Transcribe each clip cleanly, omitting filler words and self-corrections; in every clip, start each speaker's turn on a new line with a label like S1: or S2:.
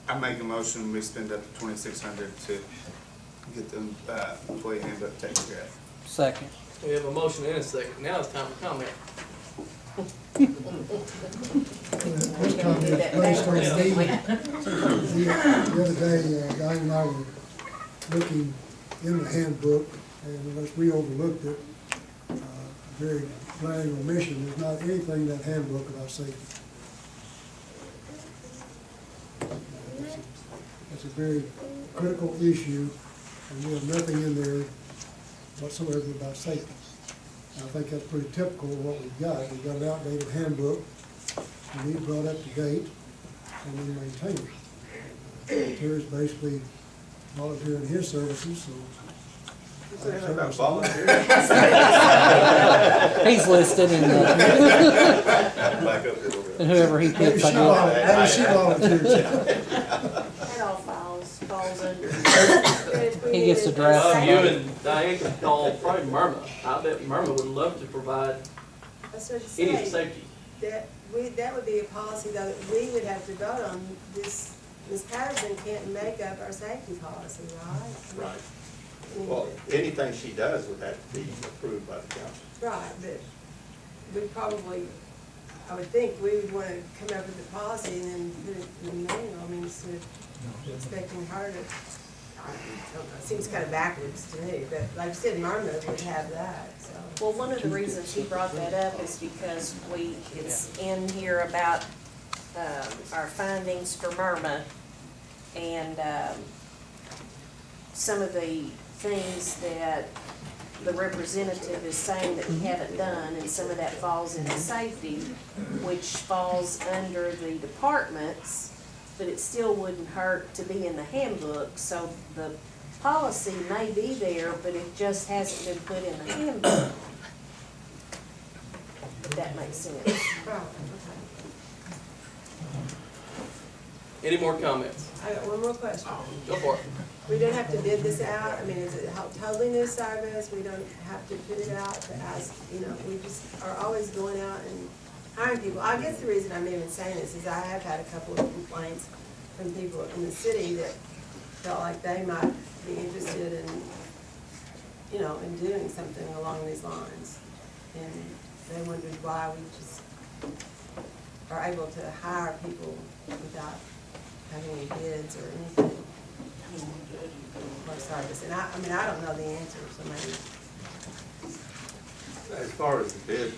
S1: I make a motion, we spend up to $2,600 to get the employee handbook taken care of.
S2: Second.
S3: We have a motion and a second. Now it's time for comment.
S4: First comment is based on the other day, Diane and I were looking in the handbook, and unless we overlooked it, very glaring omission, there's not anything in that handbook about safety. That's a very critical issue, and we have nothing in there whatsoever about safety. I think that's pretty typical of what we've got. We've got an outdated handbook, we need brought up to date, and then maintained. Terry's basically volunteering his services, so.
S1: About volunteer?
S2: He's listed in the,
S1: Back up a little bit.
S2: and whoever he
S4: Maybe
S2: picks,
S4: she
S2: I guess.
S4: volunteers.
S5: That all falls under.
S2: He gets to draft
S3: Well, you
S2: somebody.
S3: and Diane can call probably Myrna. I bet Myrna would love to provide
S5: That's what it
S3: any
S5: says.
S3: safety.
S5: That would be a policy though, that we would have to vote on. Ms. Patterson can't make up our safety policy, right?
S6: Right. Well, anything she does would have to be approved by the council.
S5: Right, but we probably, I would think we would want to come up with a policy and then put it in the manual. I mean, instead of expecting her to, I don't know, it seems kind of backwards to me, but like I said, Myrna would have that, so.
S7: Well, one of the reasons he brought that up is because it's in here about, our findings for Myrna, and, some of the things that the representative is saying that we haven't done, and some of that falls into safety, which falls under the departments, but it still wouldn't hurt to be in the handbook, so the policy may be there, but it just hasn't been put in the handbook. If that makes sense.
S5: Right, okay.
S3: Any more comments?
S5: I got one more question.
S3: Go for it.
S5: We don't have to bid this out, I mean, is it totally new service, we don't have to put it out to ask, we just are always going out and hiring people. I guess the reason I'm even saying this is I have had a couple of complaints from people in the city that felt like they might be interested in, in doing something along these lines. And they wondered why we just are able to hire people without having any bids or anything. Or service, and I don't know the answer, so maybe.
S6: As far as the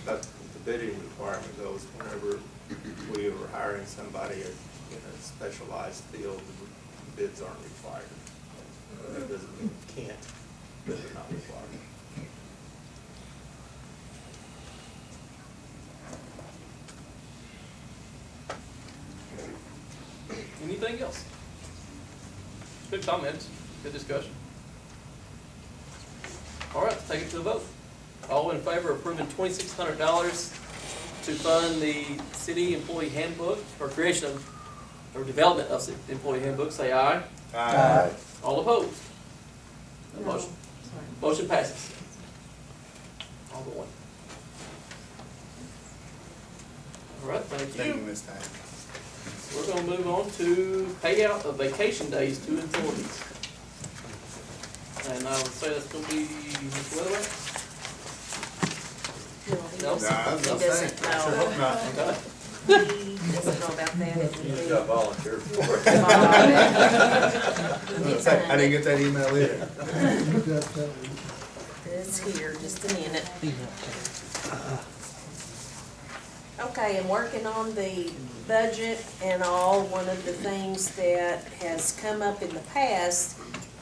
S6: bidding requirement goes, whenever we are hiring somebody in a specialized field, the bids aren't required. That doesn't mean you can't, but they're not required.
S3: Anything else? Good comments, good discussion. All right, let's take it to the vote. All in favor of approving $2,600 to fund the city employee handbook, or creation of, or development of the employee handbook, say aye.
S1: Aye.
S3: All opposed? No
S5: No,
S3: motion.
S5: sorry.
S3: Motion passes. All but one. All right, thank
S1: Thank you,
S3: you.
S1: Ms. Diane.
S3: We're gonna move on to payout of vacation days to employees. And I would say that's gonna be Mr. Weatherwax?
S7: No, he
S3: No?
S7: doesn't,
S1: Nah, I was
S7: he
S1: gonna say,
S7: doesn't
S1: I sure
S7: know,
S1: hope not.
S3: Okay.
S7: he doesn't know about that. It would
S6: You
S7: be-
S6: got volunteered for it.
S1: I didn't get that email either.
S4: You got that one.
S7: It's here, just a minute. Okay, and working on the budget and all, one of the things that has come up in the past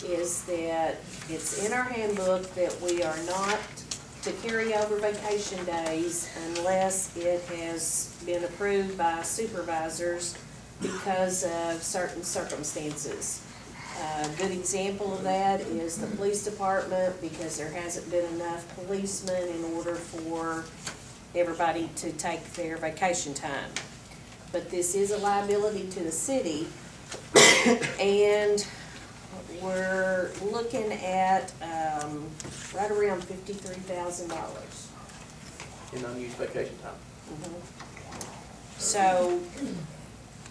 S7: is that it's in our handbook that we are not to carry over vacation days unless it has been approved by supervisors because of certain circumstances. A good example of that is the police department, because there hasn't been enough policemen in order for everybody to take their vacation time. But this is a liability to the city, and we're looking at right around $53,000.
S3: In unused vacation time.
S7: So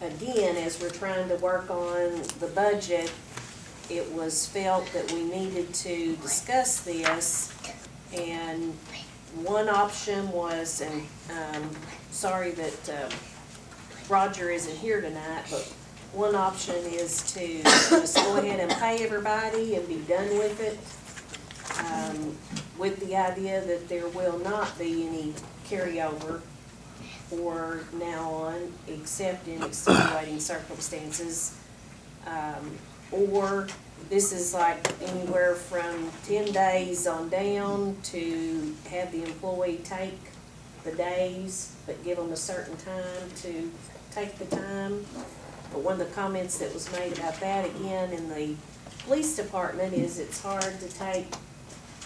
S7: again, as we're trying to work on the budget, it was felt that we needed to discuss this. And one option was, and sorry that Roger isn't here tonight, but one option is to just go ahead and pay everybody and be done with it, with the idea that there will not be any carryover for now on, except in extenuating circumstances. Or this is like anywhere from 10 days on down to have the employee take the days, but give them a certain time to take the time. But one of the comments that was made about that again in the police department is it's hard to take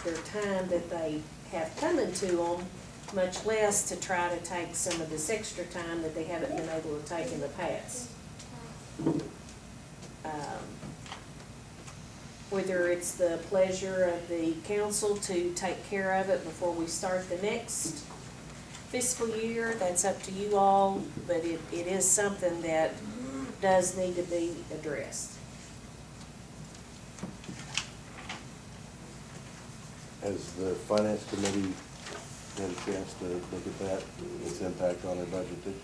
S7: their time that they have coming to them, much less to try to take some of this extra time that they haven't been able to take in the past. Whether it's the pleasure of the council to take care of it before we start the next fiscal year, that's up to you all, but it is something that does need to be addressed.
S8: Has the finance committee had a chance to look at that, its impact on their budget this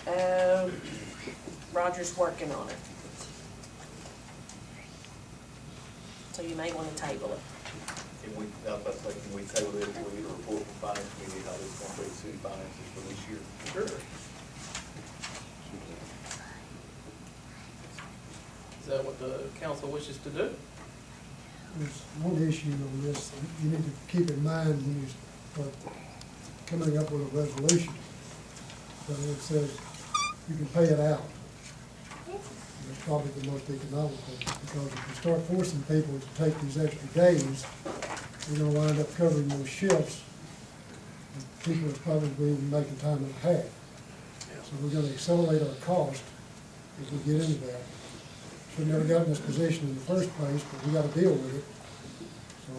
S8: year?
S7: Roger's working on it. So you may want to table it.
S9: Can we, I was about to say, can we table it until we get a report from finance committee, how this is going to be city finances for this year?
S3: Sure. Is that what the council wishes to do?
S4: There's one issue on this that you need to keep in mind when you start coming up with a resolution. So it says you can pay it out. That's probably the most economical, because if you start forcing people to take these extra days, you're gonna wind up covering those shifts. And people are probably making time and a half. So we're gonna accelerate our cost if we get into that. Should never got in this position in the first place, but we gotta deal with it. So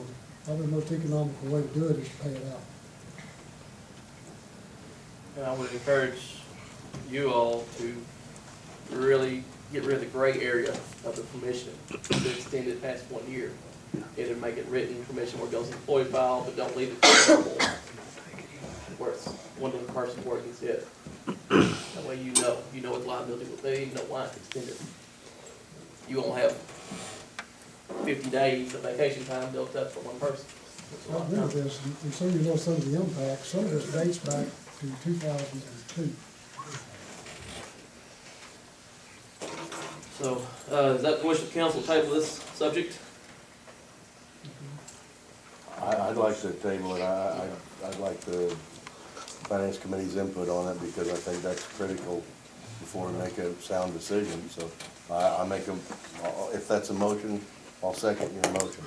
S4: probably the most economical way to do it is to pay it out.
S3: And I would encourage you all to really get rid of the gray area of the permission to extend it past 1 year. Either make it written permission where it goes in the employee file, but don't leave it verbal, where it's one other person working it. That way you know what the liability will be, you know why it's extended. You won't have 50 days of vacation time built up for one person. That's a
S4: I
S3: lot of
S4: agree with
S3: time.
S4: this, and so you know some of the impacts, some of this dates back to 2002.
S3: So, is that the wish of the council to table this subject?
S8: I'd like to table it, I'd like the finance committee's input on it, because I think that's critical before we make a sound decision, so I make a, if that's a motion, I'll second your motion.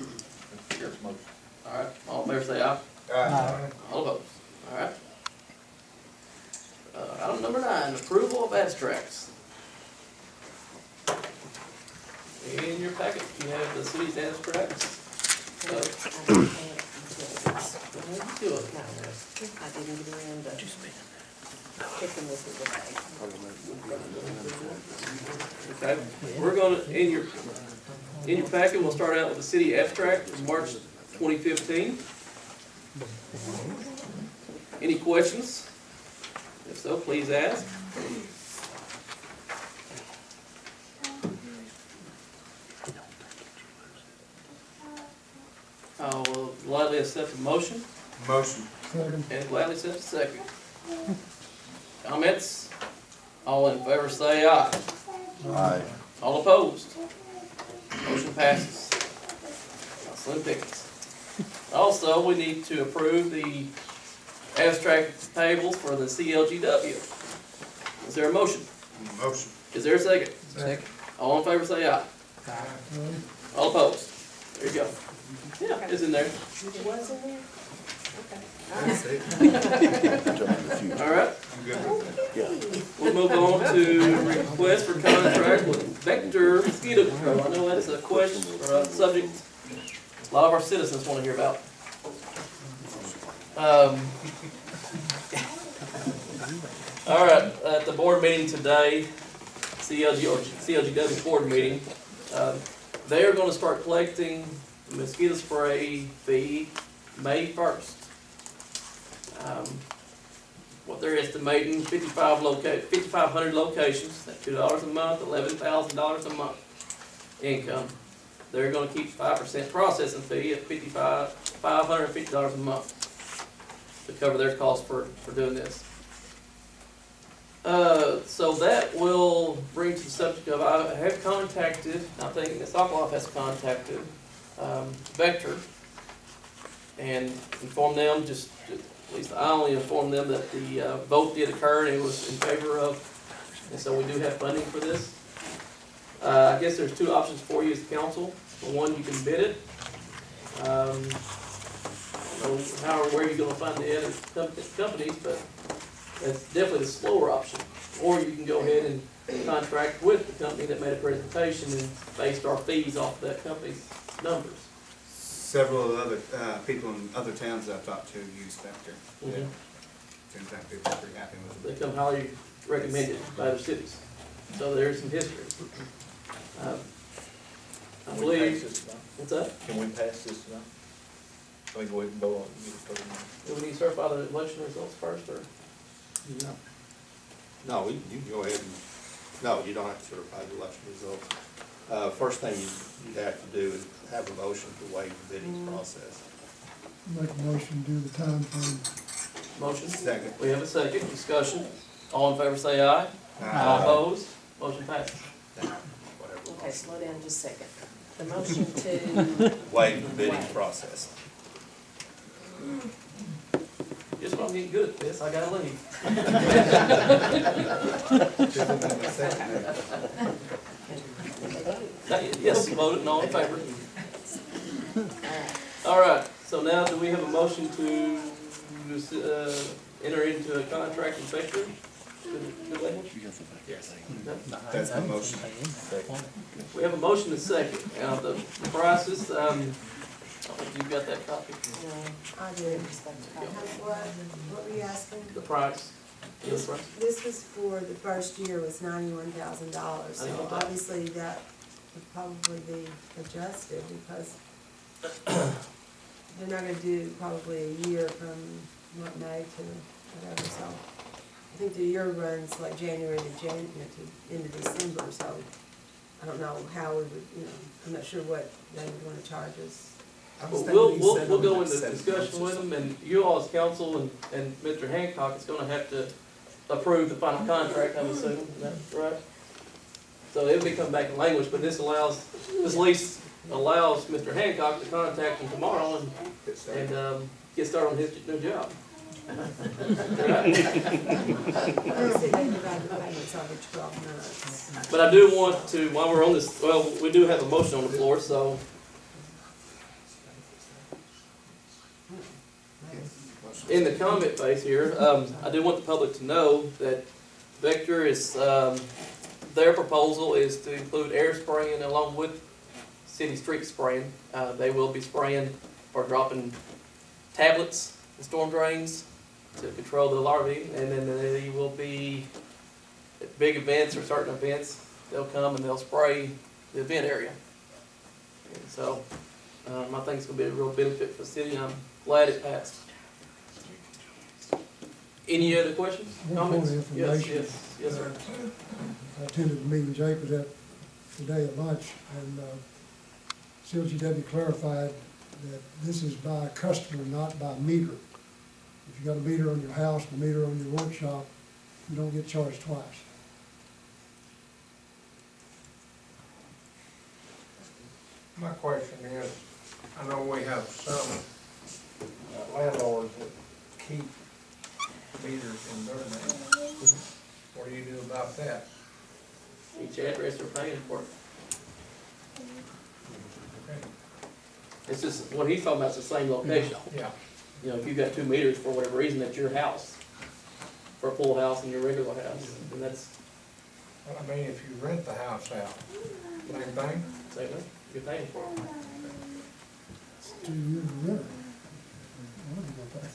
S9: Here's motion.
S3: All right, all in favor say aye.
S2: Aye.
S3: All opposed? All right. Item number 9, approval of abstracts. In your packet, you have the city's abstracts.
S7: Do it.
S3: Do it.
S7: I didn't get around to picking this with the
S3: Okay, we're gonna, in your packet, we'll start out with the city abstract from March 2015. Any questions? If so, please ask. I will gladly accept a motion
S1: Motion.
S4: Second.
S3: and gladly accept a second. Comments? All in favor say aye.
S8: Aye.
S3: All opposed? Motion passes. Slim pickings. Also, we need to approve the abstract tables for the CLGW. Is there a motion?
S1: Motion.
S3: Is there a second?
S2: Second.
S3: All in favor say aye. All opposed? There you go. Yeah, it's in there.
S7: It was in there? Okay.
S3: All right.
S1: I'm good with that.
S8: Yeah.
S3: We'll move on to request for contract with Vector Mosquito Control. I know that's a question or a subject a lot of our citizens want to hear about. All right, at the board meeting today, CLGW board meeting, they are gonna start collecting mosquito spray fee May 1st. What they're estimating, 5,500 locations, at $2 a month, $11,000 a month income. They're gonna keep 5% processing fee at $550 a month to cover their costs for doing this. So that will bring to the subject of, I have contacted, I think Ms. Ockloff has contacted, Vector, and informed them, at least I only informed them that the vote did occur and it was in favor of, and so we do have funding for this. I guess there's two options for you as council. For one, you can bid it. I don't know how or where you're gonna find the other companies, but that's definitely the slower option. Or you can go ahead and contract with the company that made a presentation and based our fees off that company's numbers.
S1: Several of other, people in other towns I've talked to use Vector.
S3: Mhm.
S1: Seems like people are pretty happy with
S3: They
S1: it.
S3: come highly recommended by other cities. So there's some history. I
S9: Can we
S3: believe,
S9: pass this tonight?
S3: what's that?
S9: Can we pass this tonight? Let me go ahead and vote on it, get it started.
S3: Do we need to certify the election results first, or?
S6: No, you can go ahead and, no, you don't have to certify the election results. First thing you'd have to do is have a motion to waive the bidding process.
S4: Make a motion, do the time frame.
S3: Motion?
S6: Second.
S3: We have a second, discussion. All in favor say aye. All opposed? Motion passes.
S6: Whatever.
S7: Okay, slow down just a second. The motion to,
S6: Waive the bidding process.
S3: Just when I'm getting good at this, I gotta leave. Yes, voted and all in favor. All right, so now do we have a motion to, enter into a contract with Vector? Good language?
S1: Yes.
S3: No?
S1: That's the motion.
S3: We have a motion and second. Now, the prices, I don't think you've got that copy.
S5: I do. What were you asking?
S3: The price. Yes, price.
S5: This was for the first year was $91,000,
S3: I
S5: so
S3: know that.
S5: obviously that would probably be adjusted because they're not gonna do probably a year from what, May to whatever, so. I think the year runs like January to into December, so I don't know how we would, I'm not sure what they would wanna charge us.
S3: Well, we'll go into discussion with them, and you all as council and Mr. Hancock is gonna have to approve the final contract, I'm assuming, is that right? So it'll be come back in language, but this lease allows Mr. Hancock to contact him tomorrow and get started on his new job.
S5: Obviously, they divide the payments over 12 months.
S3: But I do want to, while we're on this, well, we do have a motion on the floor, so in the comment phase here, I do want the public to know that Vector is, their proposal is to include air spraying along with city street spraying. They will be spraying or dropping tablets in storm drains to control the larvae, and then they will be at big events or certain events, they'll come and they'll spray the event area. And so, I think it's gonna be a real benefit for the city, and I'm glad it passed. Any other questions,
S4: One point
S3: comments?
S4: of
S3: Yes,
S4: information.
S3: yes, sir.
S4: I attended the meeting Jake was at today at lunch, and CLGW clarified that this is by customer, not by meter. If you got a meter on your house and a meter on your workshop, you don't get charged twice.
S10: My question is, I know we have some landlords that keep meters in their name. What do you do about that?
S3: Each address they're paying for.
S10: Okay.
S3: It's just, what he's talking about is the same location.
S10: Yeah,
S3: You know, if you've got 2 meters for whatever reason, that's your house, for a pool house and your regular house, and that's,
S10: but I mean, if you rent the house out, same thing?
S3: same thing, you're paying for it.
S4: It's 2 years of rent. What are you gonna pay?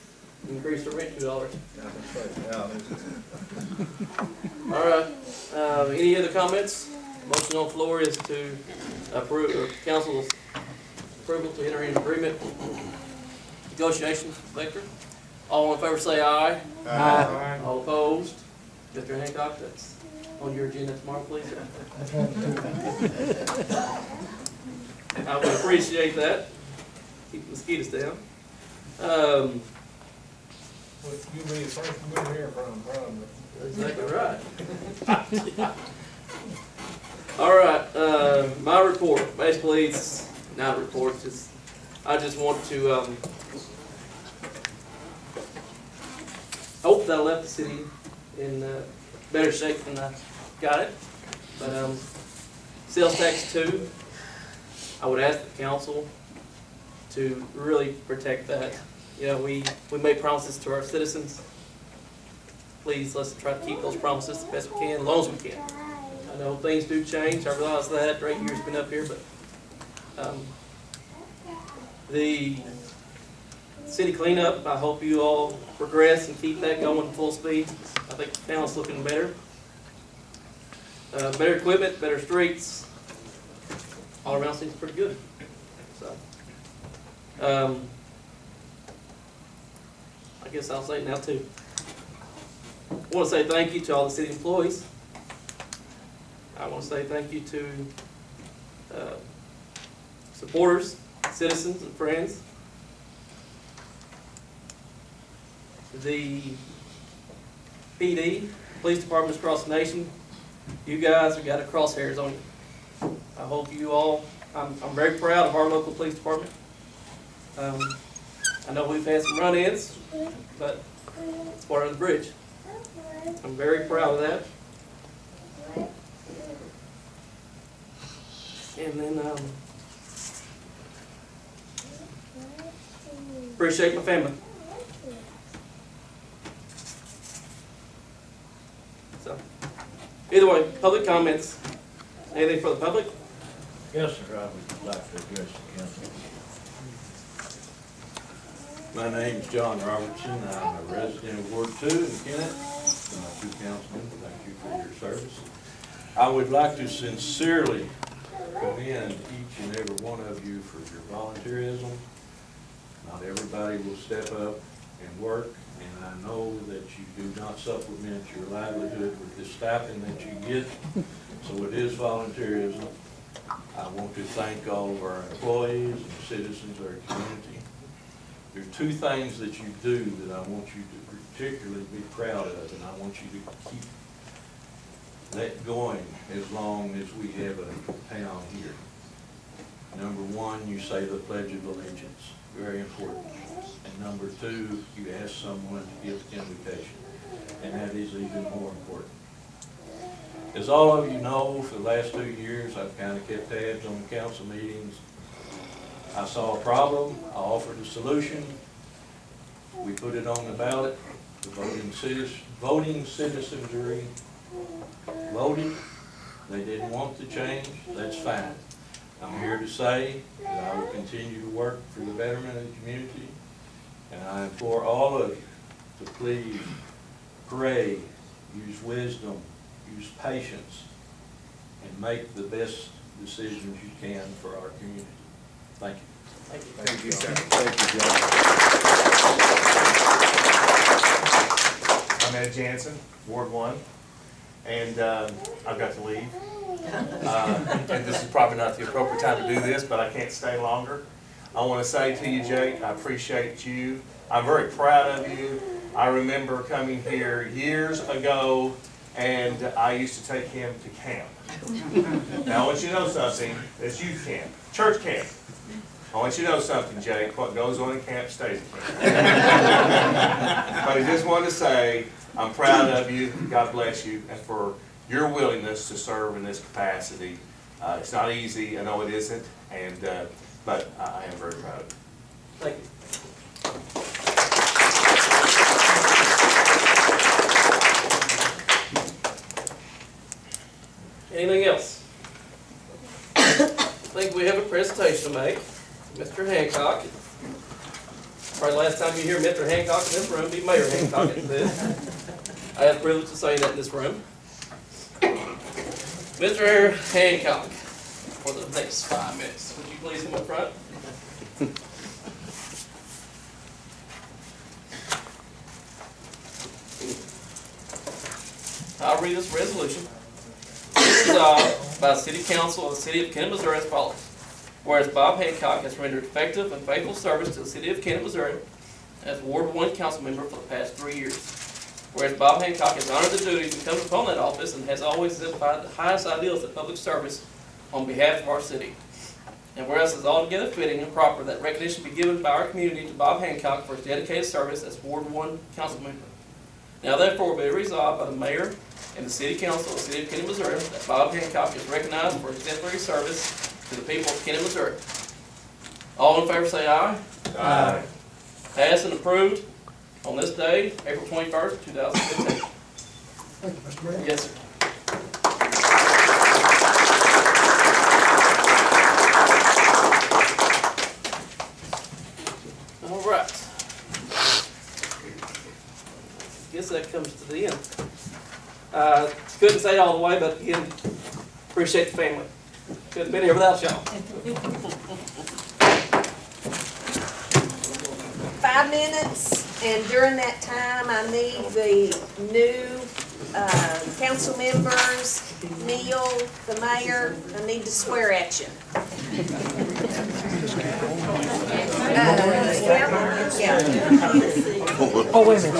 S3: increase the rent $2.
S9: Yeah, that's
S3: All right, any other comments? Motion on the floor is to approve, or council's approval to enter into agreement, negotiations with Vector. All in favor say aye.
S10: Aye.
S3: All opposed? Mr. Hancock, that's on your agenda tomorrow, please. I would appreciate that. Keep the mosquitoes down.
S10: Well, you'll be the first one here from, probably.
S3: Exactly right. All right, my report, basically it's not a report, just, I just want to, hope that I left the city in, better shape than I got it. But, sales tax 2, I would ask the council to really protect that. You know, we made promises to our citizens. Please, let's try to keep those promises the best we can, as long as we can. I know things do change, I realize that, 8 years been up here, but, the city cleanup, I hope you all progress and keep that going full speed. I think the town's looking better. Better equipment, better streets, all around seems pretty good, so. I guess I'll say it now too. I want to say thank you to all the city employees. I want to say thank you to supporters, citizens, and friends. The PD, police departments across the nation, you guys have got a crosshairs on you. I hope you all, I'm very proud of our local police department. I know we've had some run-ins, but it's part of the bridge. I'm very proud of that. And then, appreciate my family. So, either way, public comments. Anything for the public?
S11: Yes, sir, I would like to address the council. My name's John Robertson, I'm a resident of Ward 2 in Kennett, my 2 councilmen, thank you for your service. I would like to sincerely commend each and every one of you for your volunteerism. Not everybody will step up and work, and I know that you do not supplement your livelihood with the stipend that you get, so it is volunteerism. I want to thank all of our employees and citizens of our community. There are 2 things that you do that I want you to particularly be proud of, and I want you to keep that going as long as we have a town here. Number 1, you say the Pledge of Allegiance, very important. And number 2, you ask someone to give the invitation, and that is even more important. As all of you know, for the last 2 years, I've kind of kept tabs on the council meetings. I saw a problem, I offered a solution, we put it on the ballot, the voting citizenry voted, they didn't want the change, that's fine. I'm here to say that I will continue to work for the betterment of the community, and I implore all of you to please pray, use wisdom, use patience, and make the best decisions you can for our community. Thank you.
S3: Thank you.
S1: Thank you, sir.
S8: Thank you, John.
S12: I'm Ed Jansen, Ward 1, and I've got to leave. And this is probably not the appropriate time to do this, but I can't stay longer. I want to say to you, Jake, I appreciate you. I'm very proud of you. I remember coming here years ago, and I used to take him to camp. Now, I want you to know something. It's youth camp, church camp. I want you to know something, Jake. What goes on in camp stays in camp. But I just wanted to say, I'm proud of you. God bless you, and for your willingness to serve in this capacity. It's not easy. I know it isn't, and but I am very proud of you.
S3: Thank you. Anything else? I think we have a presentation to make. Mr. Hancock. Probably last time you hear Mr. Hancock in this room, be Mayor Hancock instead. I have the privilege to say that in this room. Mr. Hancock, for the next 5 minutes, would you please come up front? I'll read this resolution. Resolved by the City Council of the City of Kennett, Missouri as follows. Whereas Bob Hancock has rendered effective and faithful service to the City of Kennett, Missouri as Ward 1 council member for the past 3 years. Whereas Bob Hancock has honored the duties incumbent upon that office and has always exemplified the highest ideals of public service on behalf of our city. And whereas it is altogether fitting and proper that recognition be given by our community to Bob Hancock for his dedicated service as Ward 1 council member. Now therefore be resolved by the mayor and the City Council of the City of Kennett, Missouri that Bob Hancock is recognized for exemplary service to the people of Kennett, Missouri. All in favor say aye.
S12: Aye.
S3: Passed and approved on this day, April 21st, 2015.
S4: Thank you, Mr. Mayor.
S3: Yes, sir. All right. Guess that comes to the end. Couldn't say it all the way, but again, appreciate the family. Couldn't have been here without y'all.
S7: 5 minutes, and during that time, I need the new council members, Neil, the mayor, I need to swear at you. Yeah.
S2: Oh, wait a minute.